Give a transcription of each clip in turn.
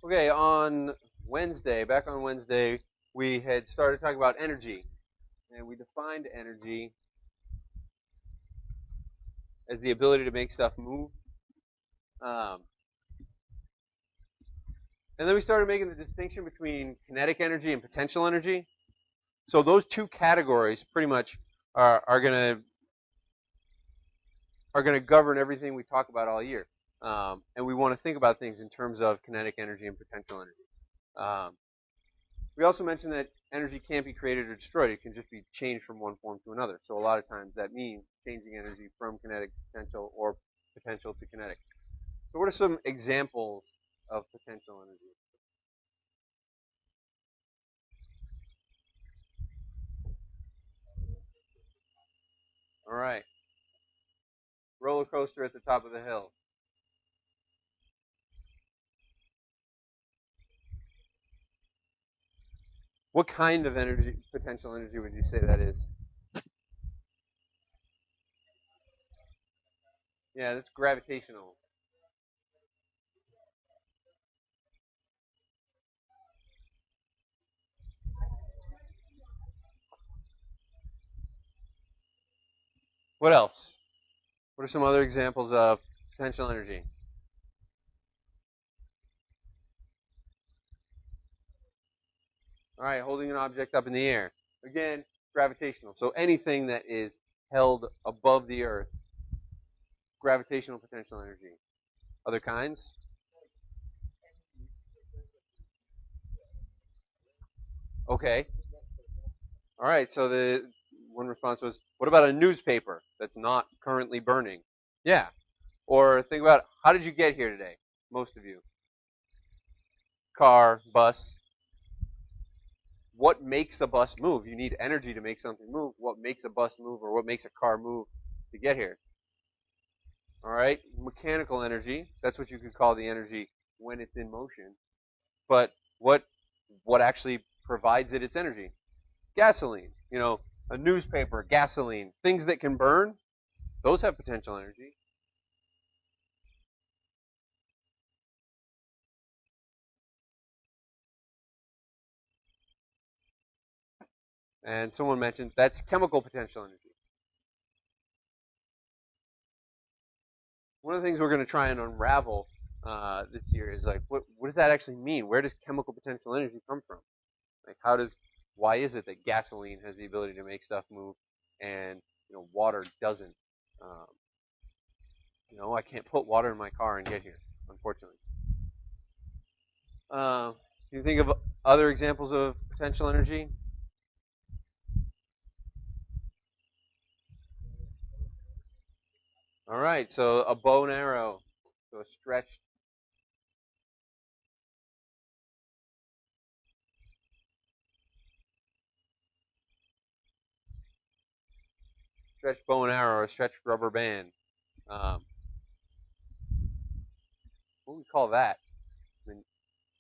Okay, on Wednesday, back on Wednesday, we had started talking about energy, and we defined energy as the ability to make stuff move. Um, and then we started making the distinction between kinetic energy and potential energy. So those two categories pretty much are gonna govern everything we talk about all year. And we want to think about things in terms of kinetic energy and potential energy. Um, We also mentioned that energy can't be created or destroyed. It can just be changed from one form to another. So a lot of times that means changing energy from kinetic to potential or potential to kinetic. So what are some examples of potential energy? All right. Roller coaster at the top of the hill. What kind of energy, potential energy would you say that is? Yeah, that's gravitational. What else? What are some other examples of potential energy? All right, holding an object up in the air. Again, gravitational. So anything that is held above the earth, gravitational potential energy. Other kinds? Okay. All right, so the one response was, what about a newspaper that's not currently burning? Yeah. Or think about, how did you get here today? Most of you. Car, bus. What makes a bus move? You need energy to make something move. What makes a bus move or what makes a car move to get here? All right, mechanical energy. That's what you could call the energy when it's in motion. But what what actually provides it its energy? Gasoline. A newspaper, gasoline, things that can burn. Those have potential energy. And someone mentioned that's chemical potential energy. One of the things we're going to try and unravel this year is like, what does that actually mean? Where does chemical potential energy come from? Like, why is it that gasoline has the ability to make stuff move and water doesn't? Um, I can't put water in my car and get here, unfortunately. Uh, can you think of other examples of potential energy? All right, so a bow and arrow, so a stretched bow and arrow, or a stretched rubber band. Um, what do we call that? I mean,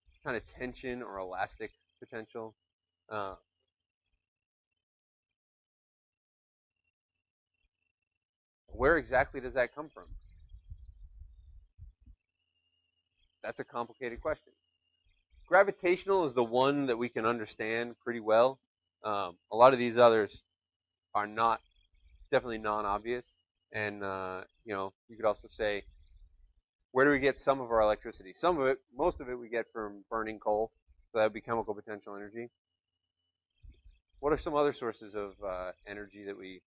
it's kind of tension or elastic potential. Uh, where exactly does that come from? That's a complicated question. Gravitational is the one that we can understand pretty well. A lot of these others are not definitely non-obvious, and you could also say, where do we get some of our electricity? Some of it, most of it, we get from burning coal, so that would be chemical potential energy. What are some other sources of energy that we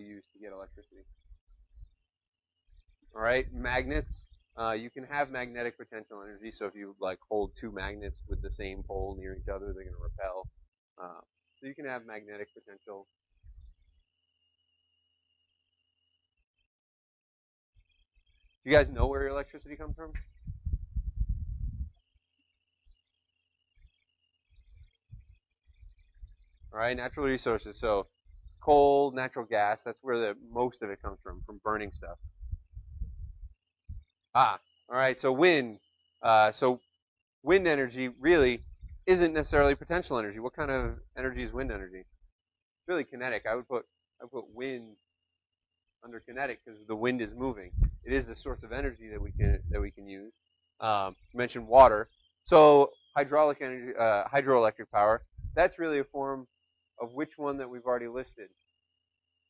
use to get electricity? All right, magnets. You can have magnetic potential energy. So if you like hold two magnets with the same pole near each other, they're going to repel. So you can have magnetic potential. Do you guys know where your electricity comes from? All right, natural resources. So coal, natural gas. That's where the most of it comes from burning stuff. Ah, all right. So wind. So wind energy really isn't necessarily potential energy. What kind of energy is wind energy? It's really kinetic. I would put wind under kinetic because the wind is moving. It is the source of energy that we can use. You mentioned water. So hydraulic energy, hydroelectric power, that's really a form of which one that we've already listed.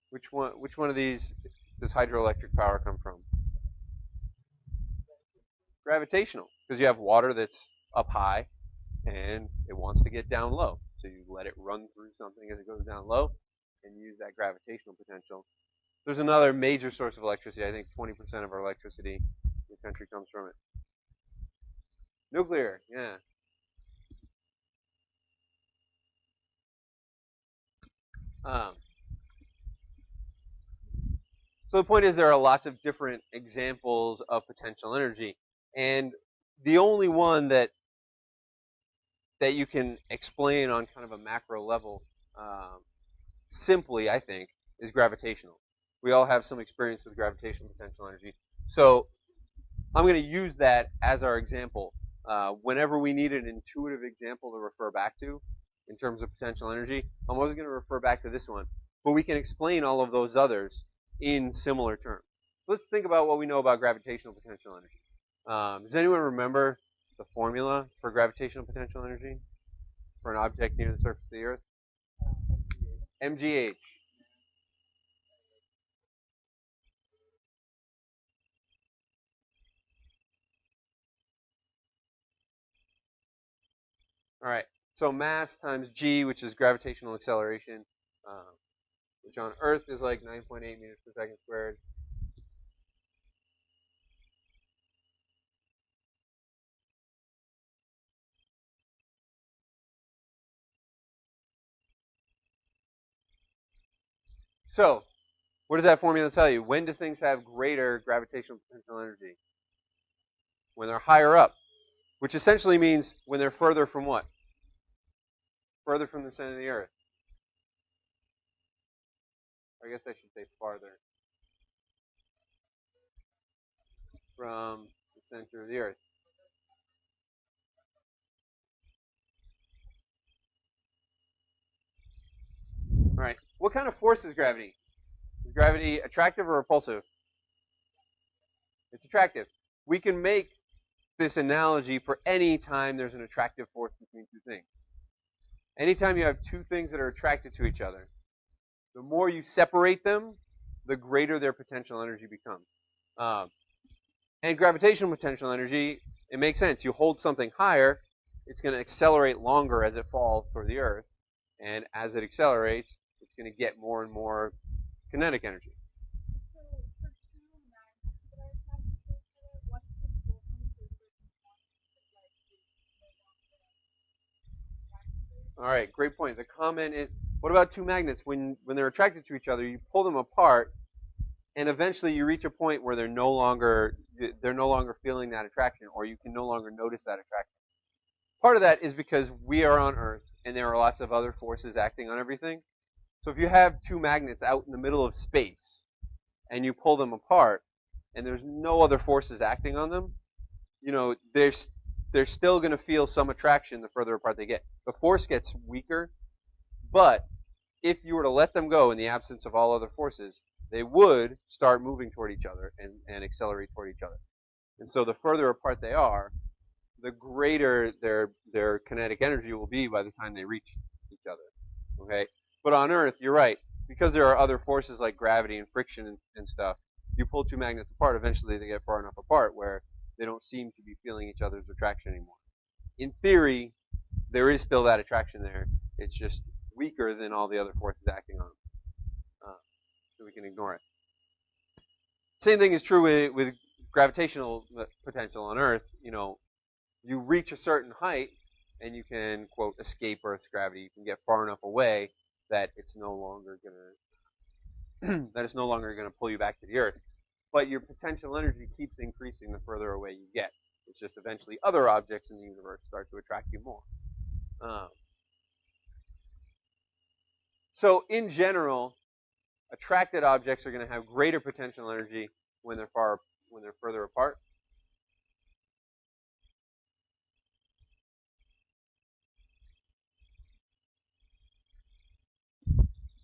Which one of these does hydroelectric power come from? Gravitational, because you have water that's up high and it wants to get down low. So you let it run through something as it goes down low and use that gravitational potential. There's another major source of electricity. I think 20% of our electricity in the country comes from it. Nuclear, yeah. Um, so the point is there are lots of different examples of potential energy. And the only one that you can explain on kind of a macro level simply, I think, is gravitational. We all have some experience with gravitational potential energy. So I'm going to use that as our example. Whenever we need an intuitive example to refer back to in terms of potential energy, I'm always going to refer back to this one. But we can explain all of those others in similar terms. Let's think about what we know about gravitational potential energy. Does anyone remember the formula for gravitational potential energy for an object near the surface of the Earth? MGH. All right. So mass times g, which is gravitational acceleration, which on Earth is like 9.8 meters per second squared. So what does that formula tell you? When do things have greater gravitational potential energy? When they're higher up, which essentially means when they're further from what? Further from the center of the Earth. I guess I should say farther from the center of the Earth. All right. What kind of force is gravity? Is gravity attractive or repulsive? It's attractive. We can make this analogy for any time there's an attractive force between two things. Anytime you have two things that are attracted to each other, the more you separate them, the greater their potential energy becomes. And gravitational potential energy, it makes sense. You hold something higher, it's going to accelerate longer as it falls toward the Earth. And as it accelerates, it's going to get more and more kinetic energy. All right, great point. The comment is, what about two magnets? When they're attracted to each other, you pull them apart, and eventually you reach a point where they're no longer feeling that attraction, or you can no longer notice that attraction. Part of that is because we are on Earth, and there are lots of other forces acting on everything. So if you have two magnets out in the middle of space, and you pull them apart, and there's no other forces acting on them, they're still going to feel some attraction the further apart they get. The force gets weaker, but if you were to let them go in the absence of all other forces, they would start moving toward each other and accelerate toward each other. And so the further apart they are, the greater their kinetic energy will be by the time they reach each other. Okay? But on Earth, you're right. Because there are other forces like gravity and friction and stuff, you pull two magnets apart, eventually they get far enough apart where they don't seem to be feeling each other's attraction anymore. In theory, there is still that attraction there. It's just weaker than all the other forces acting on them. So we can ignore it. Same thing is true with gravitational potential on Earth. You reach a certain height and you can, quote, escape Earth's gravity. You can get far enough away that it's no longer gonna pull you back to the Earth. But your potential energy keeps increasing the further away you get. It's just eventually other objects in the universe start to attract you more. So in general, attracted objects are going to have greater potential energy when they're further apart.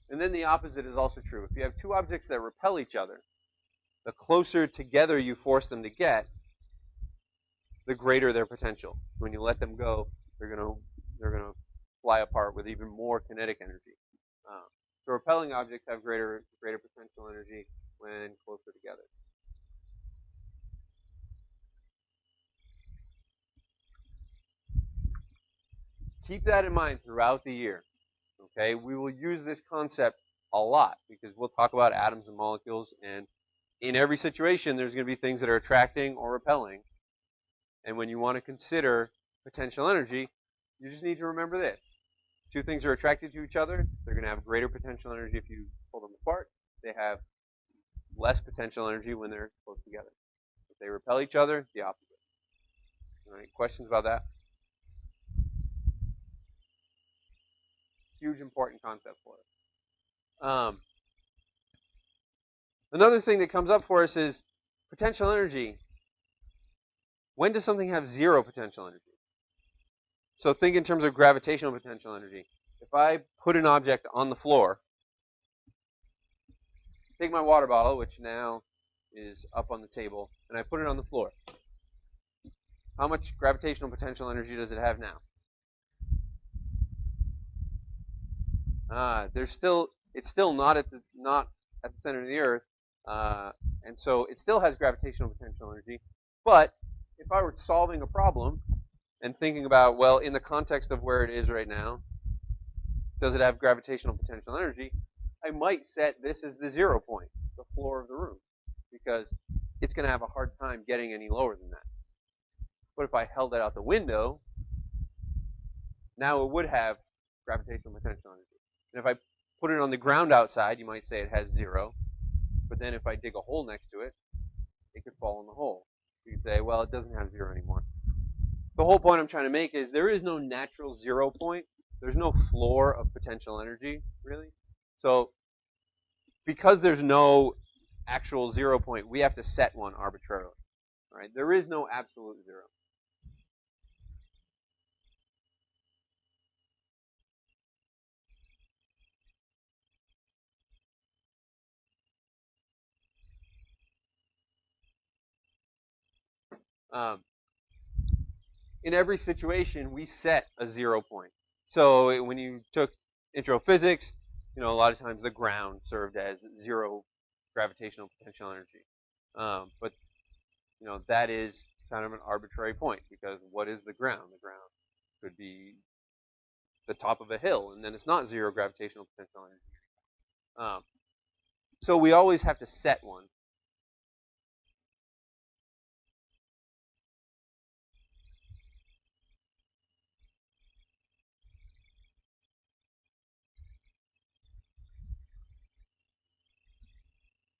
And then the opposite is also true. If you have two objects that repel each other, the closer together you force them to get, the greater their potential. When you let them go, they're gonna fly apart with even more kinetic energy. So repelling objects have greater potential energy when closer together. Keep that in mind throughout the year. Okay, we will use this concept a lot because we'll talk about atoms and molecules, and in every situation there's going to be things that are attracting or repelling. And when you want to consider potential energy, you just need to remember this. Two things are attracted to each other. They're going to have greater potential energy if you pull them apart. They have less potential energy when they're close together. If they repel each other, the opposite. All right, questions about that? Huge important concept for us. Another thing that comes up for us is potential energy. When does something have zero potential energy? So think in terms of gravitational potential energy. If I put an object on the floor, take my water bottle, which now is up on the table, and I put it on the floor. How much gravitational potential energy does it have now? It's still not at the center of the Earth, and so it still has gravitational potential energy. But if I were solving a problem and thinking about, well, in the context of where it is right now, does it have gravitational potential energy? I might set this as the 0 point, the floor of the room, because it's going to have a hard time getting any lower than that. But if I held it out the window, now it would have gravitational potential energy. And if I put it on the ground outside, you might say it has 0. But then if I dig a hole next to it, it could fall in the hole. You could say, well, it doesn't have 0 anymore. The whole point I'm trying to make is there is no natural 0 point. There's no floor of potential energy, really. So because there's no actual 0 point, we have to set one arbitrarily. Right? There is no absolute 0. In every situation, we set a 0 point. So when you took intro physics, a lot of times the ground served as 0 gravitational potential energy. But that is kind of an arbitrary point, because what is the ground? The ground could be the top of a hill, and then it's not 0 gravitational potential energy. So we always have to set one.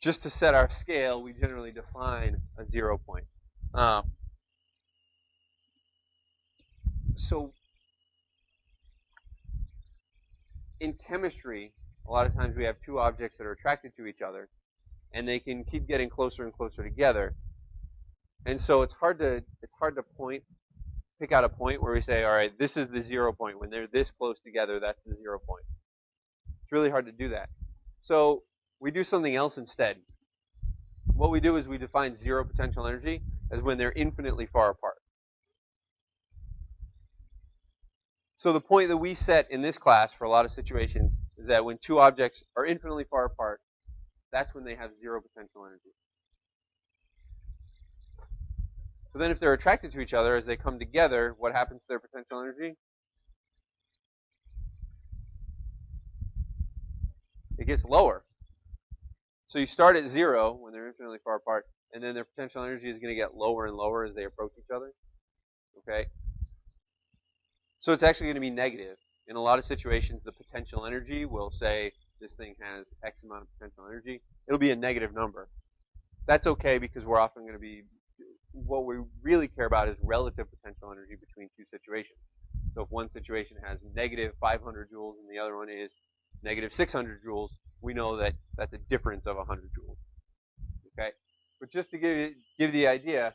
Just to set our scale, we generally define a 0 point. So in chemistry, a lot of times we have two objects that are attracted to each other, and they can keep getting closer and closer together. And so it's hard to pick out a point where we say, all right, this is the 0 point. When they're this close together, that's the 0 point. It's really hard to do that. So we do something else instead. What we do is we define 0 potential energy as when they're infinitely far apart. So the point that we set in this class for a lot of situations is that when two objects are infinitely far apart, that's when they have 0 potential energy. But then if they're attracted to each other as they come together, what happens to their potential energy? It gets lower. So you start at 0 when they're infinitely far apart, and then their potential energy is going to get lower and lower as they approach each other. Okay? So it's actually going to be negative. In a lot of situations, the potential energy will say this thing has X amount of potential energy. It'll be a negative number. That's okay, because we're often going to be, what we really care about is relative potential energy between two situations. So if one situation has negative 500 joules and the other one is negative 600 joules, we know that that's a difference of 100 joules. Okay? But just to give the idea,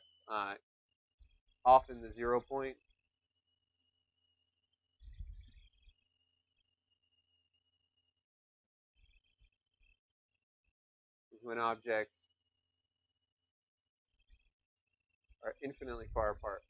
often the 0 point is when objects are infinitely far apart.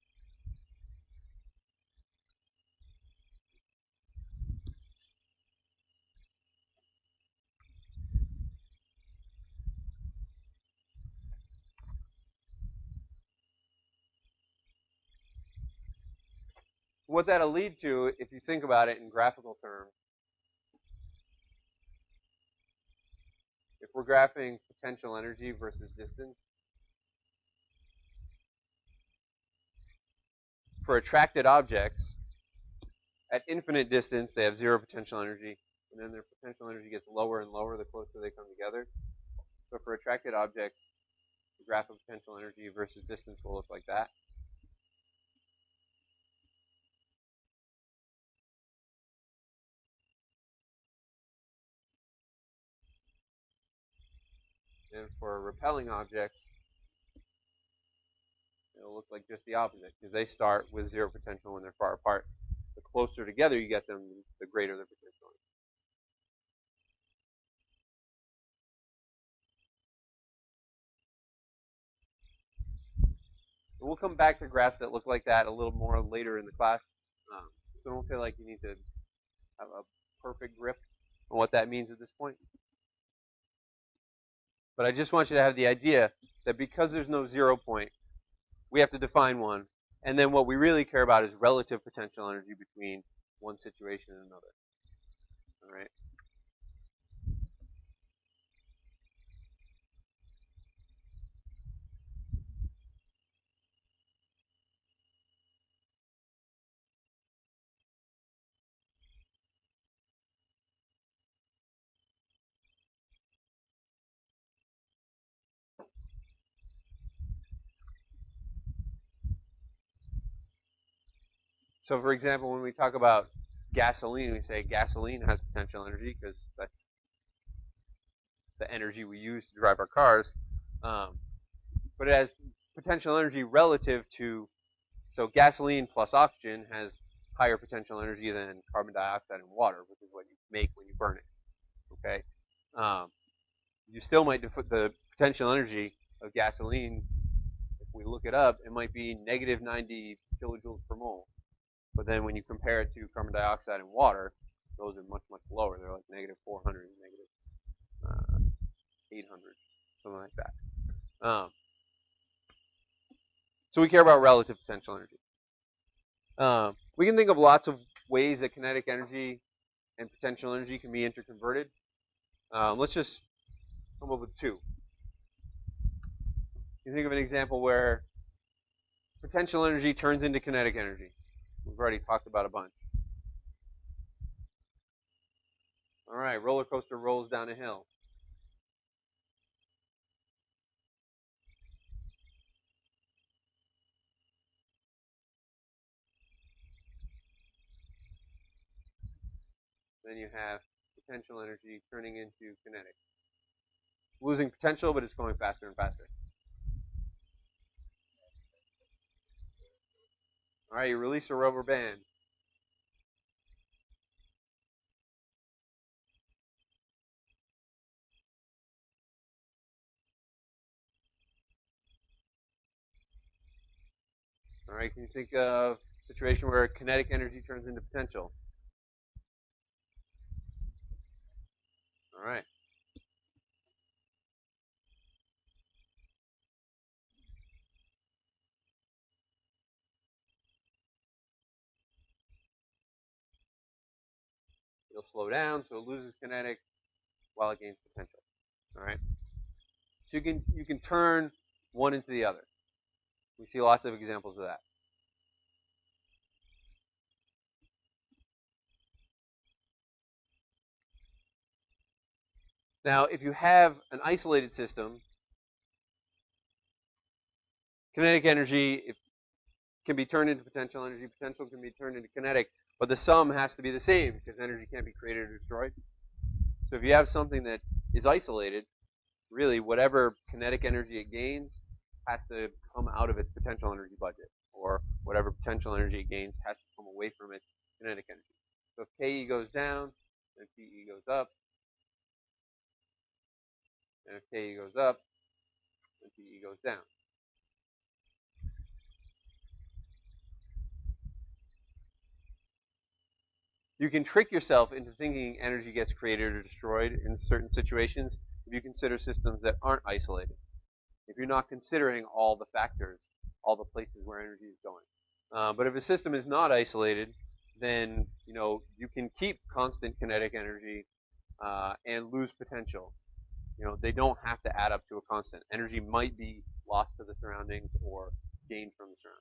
What that'll lead to, if you think about it in graphical terms, if we're graphing potential energy versus distance, for attracted objects, at infinite distance, they have zero potential energy, and then their potential energy gets lower and lower the closer they come together. So for attracted objects, the graph of potential energy versus distance will look like that. And for repelling objects, it'll look like just the opposite, because they start with zero potential when they're far apart. The closer together you get them, the greater their potential is. And we'll come back to graphs that look like that a little more later in the class. So don't feel like you need to have a perfect grip on what that means at this point. But I just want you to have the idea that because there's no 0 point, we have to define one. And then what we really care about is relative potential energy between one situation and another. All right? So for example, when we talk about gasoline, we say gasoline has potential energy because that's the energy we use to drive our cars. But it has potential energy relative to, so gasoline plus oxygen has higher potential energy than carbon dioxide and water, which is what you make when you burn it. Okay? You still might, the potential energy of gasoline, if we look it up, it might be negative 90 kilojoules per mole. But then when you compare it to carbon dioxide and water, those are much, much lower. They're like negative 400, negative 800, something like that. So we care about relative potential energy. We can think of lots of ways that kinetic energy and potential energy can be interconverted. Let's just come up with two. You think of an example where potential energy turns into kinetic energy. We've already talked about a bunch. All right, roller coaster rolls down a hill. Then you have potential energy turning into kinetic. Losing potential, but it's going faster and faster. All right, you release a rubber band. All right, can you think of a situation where kinetic energy turns into potential? All right. It'll slow down, so it loses kinetic while it gains potential. All right. So you can turn one into the other. We see lots of examples of that. Now, if you have an isolated system, kinetic energy can be turned into potential energy. Potential can be turned into kinetic, but the sum has to be the same because energy can't be created or destroyed. So if you have something that is isolated, really whatever kinetic energy it gains has to come out of its potential energy budget, or whatever potential energy it gains has to come away from its kinetic energy. So if Ke goes down, then Pe goes up, and if Ke goes up, then Pe goes down. You can trick yourself into thinking energy gets created or destroyed in certain situations if you consider systems that aren't isolated. If you're not considering all the factors, all the places where energy is going. But if a system is not isolated, then you can keep constant kinetic energy and lose potential. They don't have to add up to a constant. Energy might be lost to the surroundings or gained from the surroundings.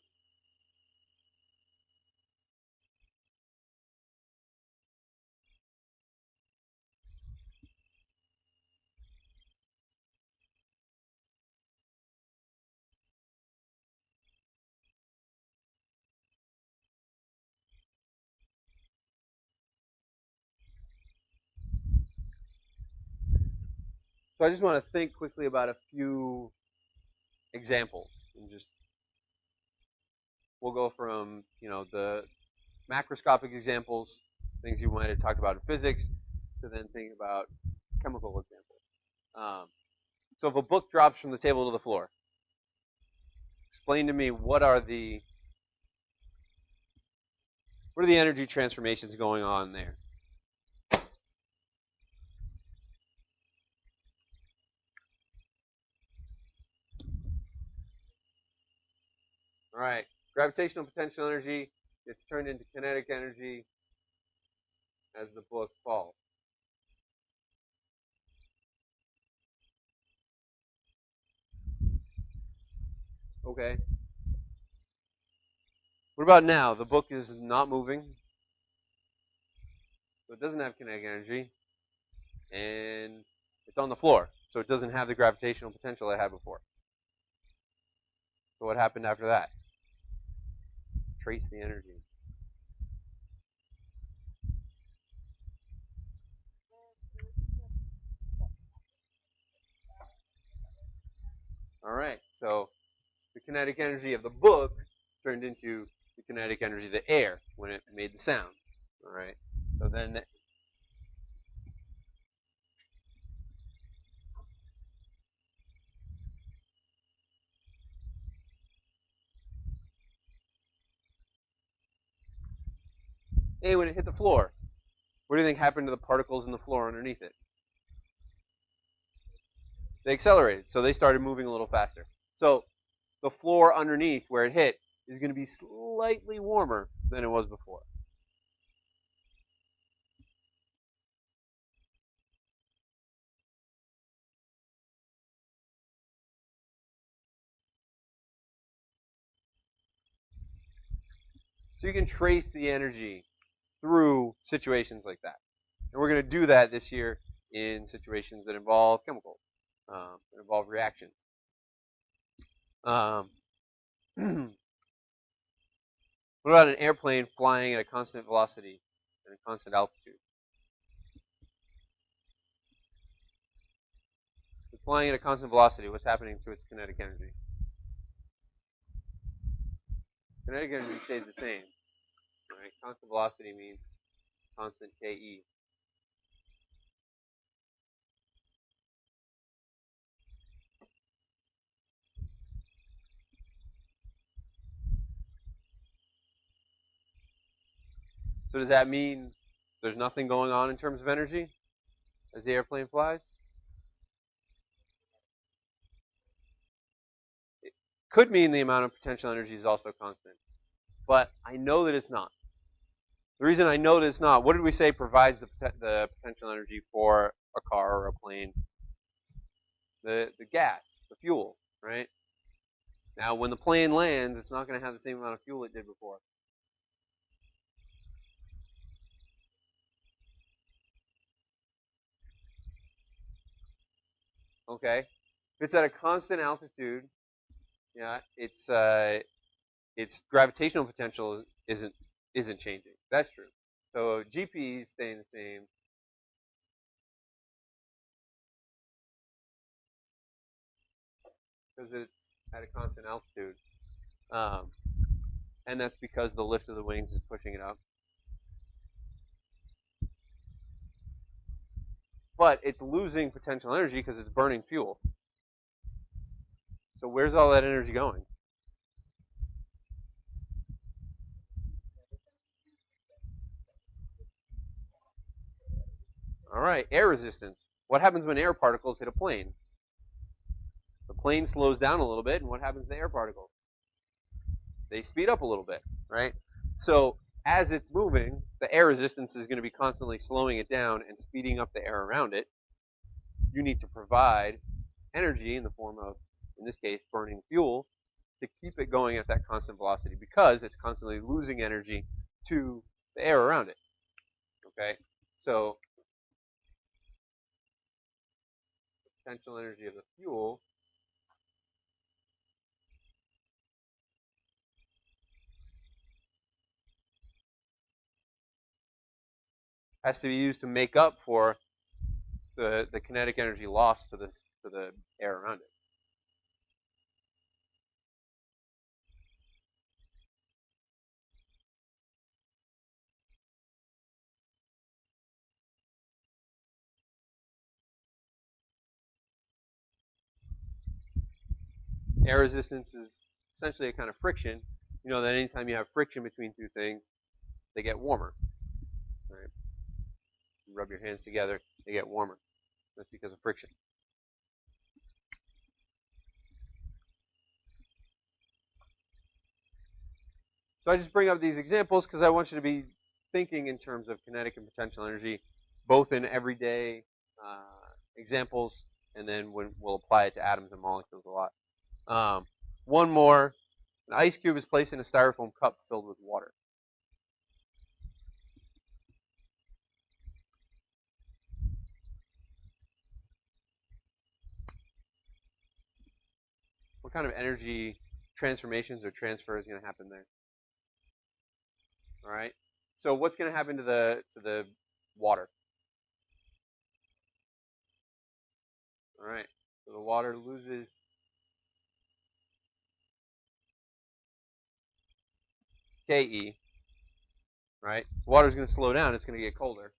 So I just want to think quickly about a few examples, and we'll go from the macroscopic examples, things you might have talked about in physics, to then thinking about chemical examples. So if a book drops from the table to the floor, explain to me what are the energy transformations going on there? All right, gravitational potential energy gets turned into kinetic energy as the book falls. Okay. What about now? The book is not moving, so it doesn't have kinetic energy, and it's on the floor, so it doesn't have the gravitational potential it had before. So what happened after that? Trace the energy. All right, so the kinetic energy of the book turned into the kinetic energy of the air when it made the sound. All right, so then and when it hit the floor, what do you think happened to the particles in the floor underneath it? They accelerated, so they started moving a little faster. So the floor underneath where it hit is going to be slightly warmer than it was before. So you can trace the energy through situations like that. And we're going to do that this year in situations that involve chemicals, that involve reactions. What about an airplane flying at a constant velocity and a constant altitude? It's flying at a constant velocity. What's happening to its kinetic energy? Kinetic energy stays the same. Right? Constant velocity means constant KE. So does that mean there's nothing going on in terms of energy as the airplane flies? It could mean the amount of potential energy is also constant, but I know that it's not. The reason I know that it's not, what did we say provides the potential energy for a car or a plane? The gas, the fuel, right? Now, when the plane lands, it's not going to have the same amount of fuel it did before. Okay, if it's at a constant altitude, yeah, its gravitational potential isn't changing. That's true. So GP is staying the same. Because it's at a constant altitude. And that's because the lift of the wings is pushing it up. But it's losing potential energy because it's burning fuel. So where's all that energy going? All right, air resistance. What happens when air particles hit a plane? The plane slows down a little bit, and what happens to air particles? they speed up a little bit, right? So as it's moving, the air resistance is going to be constantly slowing it down and speeding up the air around it. You need to provide energy in the form of, in this case, burning fuel to keep it going at that constant velocity because it's constantly losing energy to the air around it. Okay? So the potential energy of the fuel has to be used to make up for the kinetic energy lost to the air around it. Air resistance is essentially a kind of friction. You know that anytime you have friction between two things, they get warmer. Right? You rub your hands together, they get warmer. That's because of friction. So I just bring up these examples because I want you to be thinking in terms of kinetic and potential energy, both in everyday examples, and then when we'll apply it to atoms and molecules a lot. One more. An ice cube is placed in a styrofoam cup filled with water. What kind of energy transformations or transfer is going to happen there? All right. So what's going to happen to the water? All right. So the water loses Ke, right? Water's going to slow down. It's going to get colder.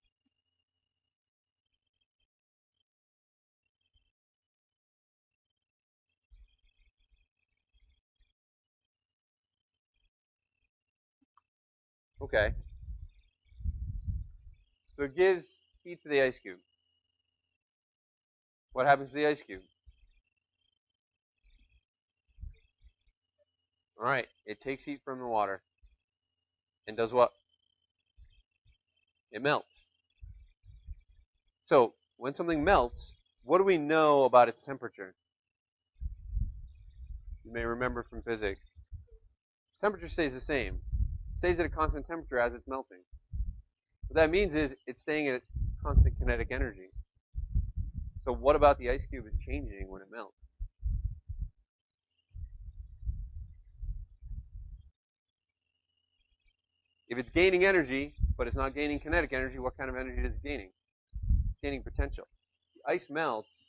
Okay. So it gives heat to the ice cube. What happens to the ice cube? All right. It takes heat from the water and does what? It melts. So when something melts, what do we know about its temperature? You may remember from physics. Its temperature stays the same. It stays at a constant temperature as it's melting. What that means is it's staying at constant kinetic energy. So what about the ice cube is changing when it melts? If it's gaining energy, but it's not gaining kinetic energy, what kind of energy is it gaining? It's gaining potential. The ice melts.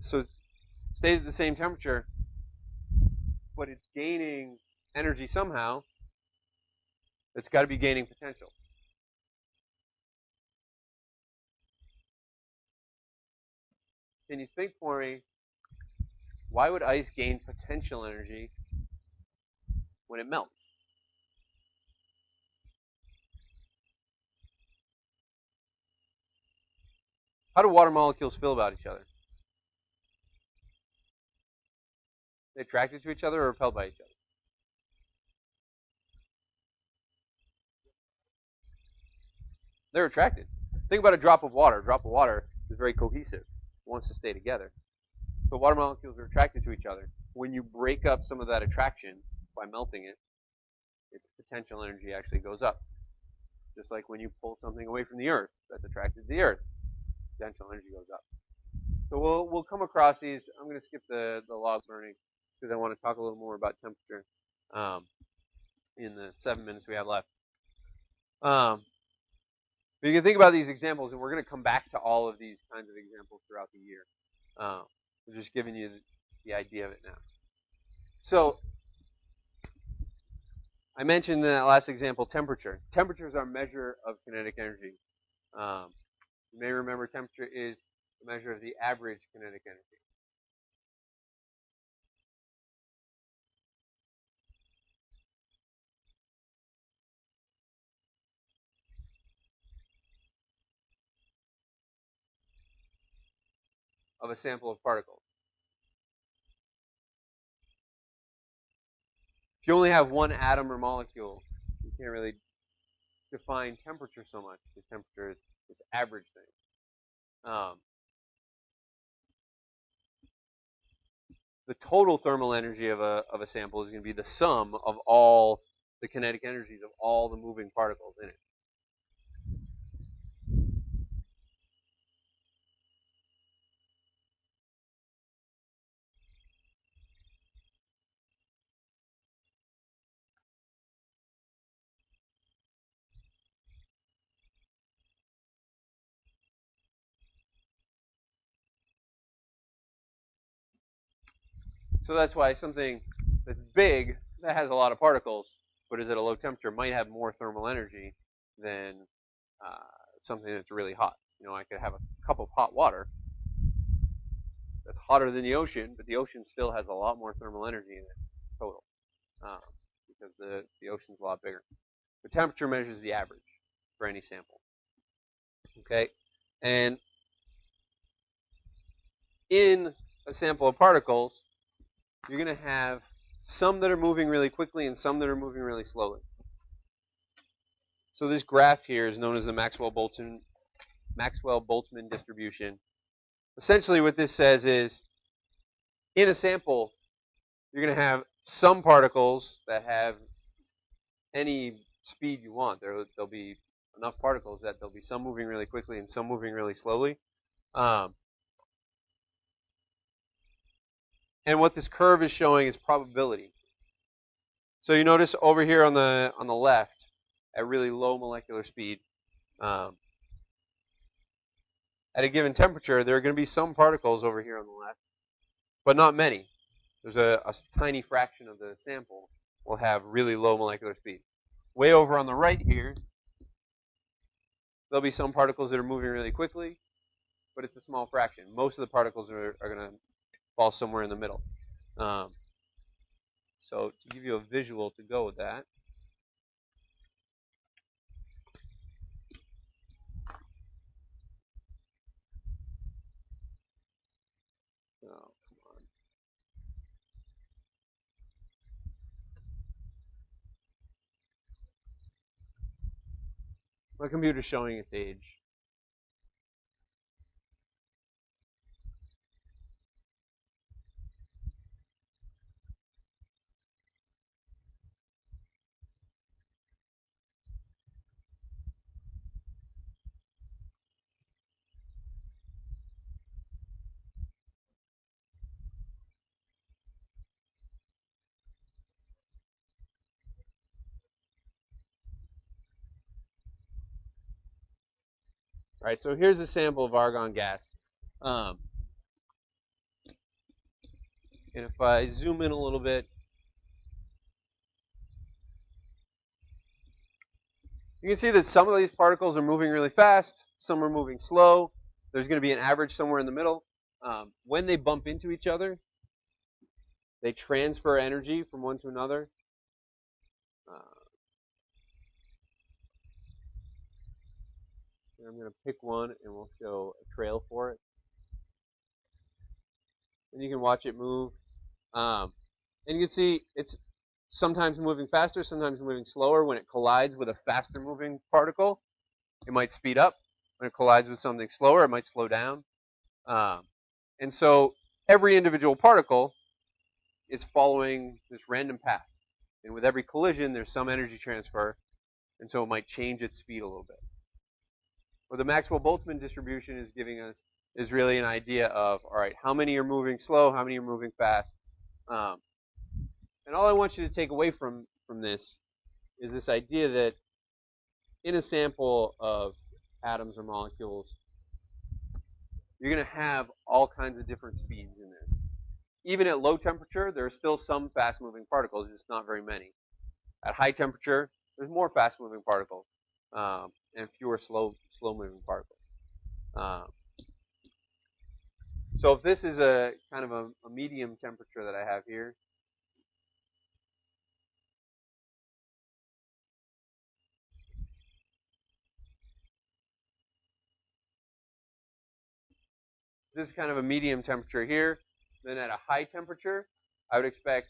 So it stays at the same temperature, but it's gaining energy somehow. It's got to be gaining potential. Can you think for me, why would ice gain potential energy when it melts? How do water molecules feel about each other? They attracted to each other or repelled by each other? They're attracted. Think about a drop of water. A drop of water is very cohesive. It wants to stay together. So water molecules are attracted to each other. When you break up some of that attraction by melting it, its potential energy actually goes up. Just like when you pull something away from the earth that's attracted to the earth, potential energy goes up. So we'll come across these. I'm going to skip the log burning because I want to talk a little more about temperature in the 7 minutes we have left. But you can think about these examples, and we're going to come back to all of these kinds of examples throughout the year. I'm just giving you the idea of it now. So I mentioned in that last example temperature. Temperature is our measure of kinetic energy. You may remember temperature is a measure of the average kinetic energy. of a sample of particles. If you only have one atom or molecule, you can't really define temperature so much, because temperature is this average thing. The total thermal energy of a sample is going to be the sum of all the kinetic energies of all the moving particles in it. So that's why something that's big, that has a lot of particles, but is at a low temperature, might have more thermal energy than something that's really hot. You know, I could have a cup of hot water that's hotter than the ocean, but the ocean still has a lot more thermal energy in it total, because the ocean's a lot bigger. The temperature measures the average for any sample. Okay, and in a sample of particles, you're going to have some that are moving really quickly and some that are moving really slowly. So this graph here is known as the Maxwell-Boltzmann distribution. Essentially what this says is, in a sample, you're going to have some particles that have any speed you want. There'll be enough particles that there'll be some moving really quickly and some moving really slowly. And what this curve is showing is probability. So you notice over here on the left, at really low molecular speed, at a given temperature, there are going to be some particles over here on the left, but not many. There's a tiny fraction of the sample will have really low molecular speed. Way over on the right here, there'll be some particles that are moving really quickly, but it's a small fraction. Most of the particles are going to fall somewhere in the middle. So to give you a visual to go with that, oh, come on. My computer's showing its age. All right, so here's a sample of argon gas. And if I zoom in a little bit, you can see that some of these particles are moving really fast, some are moving slow. There's going to be an average somewhere in the middle. When they bump into each other, they transfer energy from one to another. And I'm going to pick one, and we'll show a trail for it. And you can watch it move. And you can see it's sometimes moving faster, sometimes moving slower. When it collides with a faster moving particle, it might speed up. When it collides with something slower, it might slow down. And so every individual particle is following this random path. And with every collision, there's some energy transfer. And so it might change its speed a little bit. What the Maxwell-Boltzmann distribution is giving us is really an idea of, all right, how many are moving slow, how many are moving fast. And all I want you to take away from this is this idea that in a sample of atoms or molecules, you're going to have all kinds of different speeds in there. Even at low temperature, there are still some fast-moving particles, just not very many. At high temperature, there's more fast-moving particles and fewer slow-moving particles. So if this is a kind of a medium temperature that I have here, This is kind of a medium temperature here. Then at a high temperature, I would expect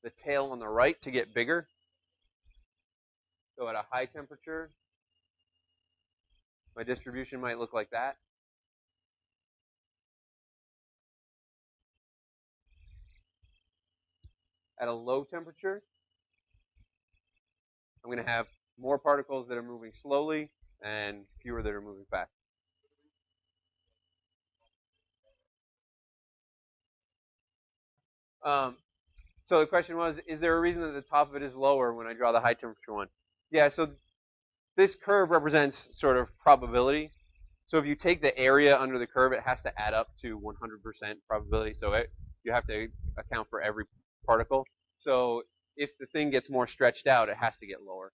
the tail on the right to get bigger. So at a high temperature, my distribution might look like that. At a low temperature, I'm going to have more particles that are moving slowly and fewer that are moving fast. So the question was, is there a reason that the top of it is lower when I draw the high temperature one? Yeah, so this curve represents sort of probability. So if you take the area under the curve, it has to add up to 100% probability. So you have to account for every particle. So if the thing gets more stretched out, it has to get lower.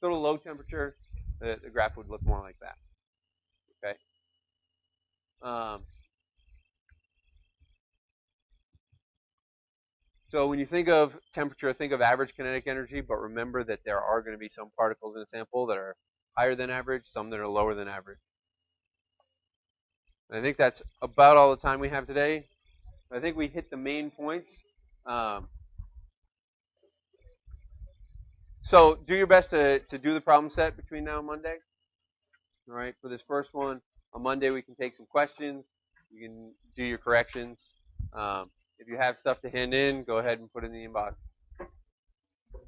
So at a low temperature, the graph would look more like that. Okay. So when you think of temperature, think of average kinetic energy, but remember that there are going to be some particles in a sample that are higher than average, some that are lower than average. And I think that's about all the time we have today. I think we hit the main points. So do your best to do the problem set between now and Monday. All right, for this first one, on Monday we can take some questions. You can do your corrections. If you have stuff to hand in, go ahead and put it in the inbox.